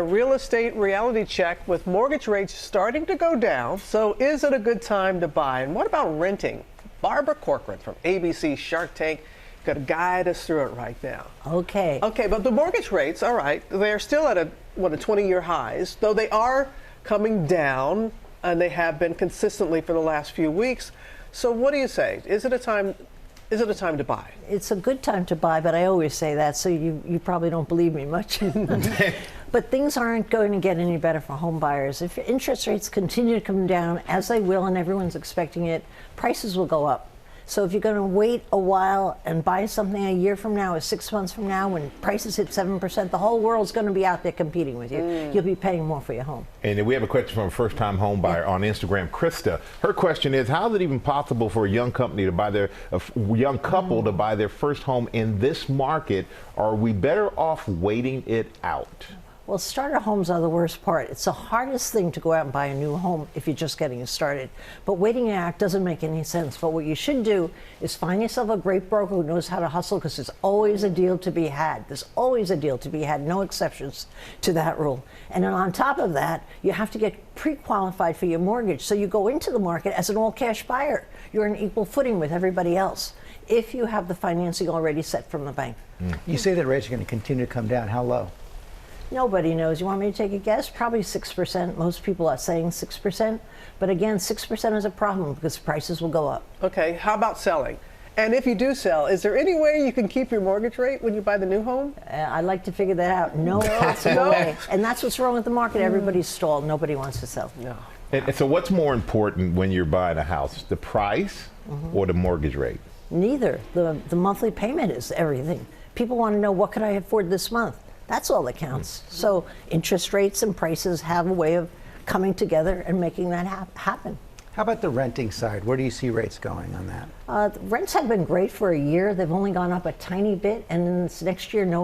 A real estate reality check with mortgage rates starting to go down. So is it a good time to buy? And what about renting? Barbara Corcoran from ABC Shark Tank going to guide us through it right now. Okay, but the mortgage rates, all right, they're still at a 20-year highs, though they are coming down, and they have been consistently for the last few weeks. So what do you say? Is it a time to buy? it's a good time to buy, but I always say that, so you probably don't believe me much. But things aren't going to get any better for home buyers. If interest rates continue to come down, as they will, and everyone's expecting it, prices will go up. So if you're going to wait a while and buy something a year from now or 6 months from now, when prices hit 7%, the whole world's going to be out there competing with you. You'll be paying more for your home. And we have a question from a first-time home buyer on Instagram, Krista. Her question is, how is it even possible for a young couple to buy their first home in this market? Are we better off waiting it out? Well, starter homes are the worst part. It's the hardest thing to go out and buy a new home if you're just getting started. But waiting it out doesn't make any sense. But what you should do is find yourself a great broker who knows how to hustle, because there's always a deal to be had. There's always a deal to be had, no exceptions to that rule. And then on top of that, you have to get pre-qualified for your mortgage. So you go into the market as an all-cash buyer. You're on equal footing with everybody else if you have the financing already set from the bank. You say that rates are going to continue to come down. How low? Nobody knows. You want me to take a guess? Probably 6%. Most people are saying 6%. But again, 6% is a problem because prices will go up. Okay, how about selling? And if you do sell, is there any way you can keep your mortgage rate when you buy the new home? I'd like to figure that out. No possible way. And that's what's wrong with the market. Everybody's stalled. Nobody wants to sell. No. And so what's more important when you're buying a house, the price or the mortgage rate? Neither. The monthly payment is everything. People want to know, what could I afford this month? That's all that counts. So interest rates and prices have a way of coming together and making that happen. How about the renting side? Where do you see rates going on that? Rents have been great for a year. They've only gone up a tiny bit, and then this next year, no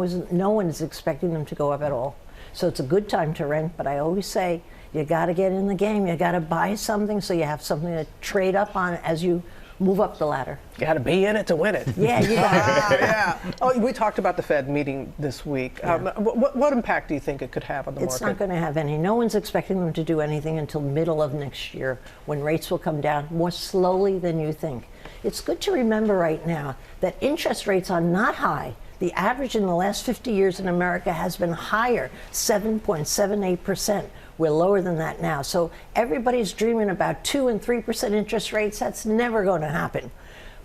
one is expecting them to go up at all. So it's a good time to rent, but I always say, you got to get in the game. You got to buy something so you have something to trade up on as you move up the ladder. You got to be in it to win it. Yeah, you got it. Yeah. Oh, we talked about the Fed meeting this week. Yeah. What impact do you think it could have on the market? It's not going to have any. No one's expecting them to do anything until middle of next year, when rates will come down more slowly than you think. It's good to remember right now that interest rates are not high. The average in the last 50 years in America has been higher, 7.78%. We're lower than that now. So everybody's dreaming about 2 and 3% interest rates. That's never going to happen.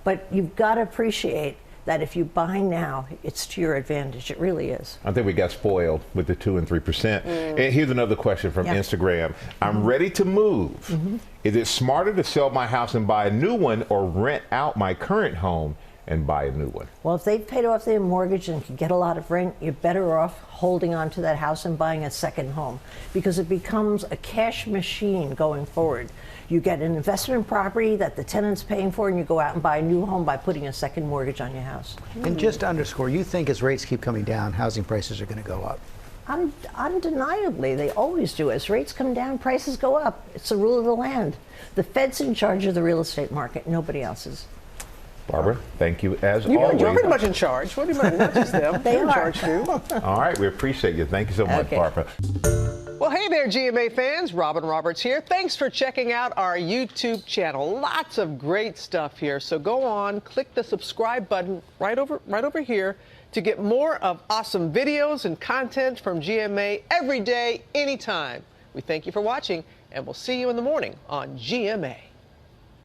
But you've got to appreciate that if you buy now, it's to your advantage. It really is. I think we got spoiled with the 2 and 3%. And here's another question from Instagram. I'm ready to move. Is it smarter to sell my house and buy a new one, or rent out my current home and buy a new one? Well, if they've paid off their mortgage and can get a lot of rent, you're better off holding on to that house and buying a second home, because it becomes a cash machine going forward. You get an investment property that the tenant's paying for, and you go out and buy a new home by putting a second mortgage on your house. And just to underscore, you think as rates keep coming down, housing prices are going to go up? Undeniably, they always do. As rates come down, prices go up. It's the rule of the land. The Fed's in charge of the real estate market. Nobody else is. Barbara, thank you as always. You're pretty much in charge. What do you mean? Not just them. They You're in are. charge too. All right, we appreciate you. Thank you so much, Barbara. Well, hey there, GMA fans. Robin Roberts here. Thanks for checking out our YouTube channel. Lots of great stuff here. So go on, click the subscribe button right over here to get more of awesome videos and content from GMA every day, anytime. We thank you for watching, and we'll see you in the morning on GMA.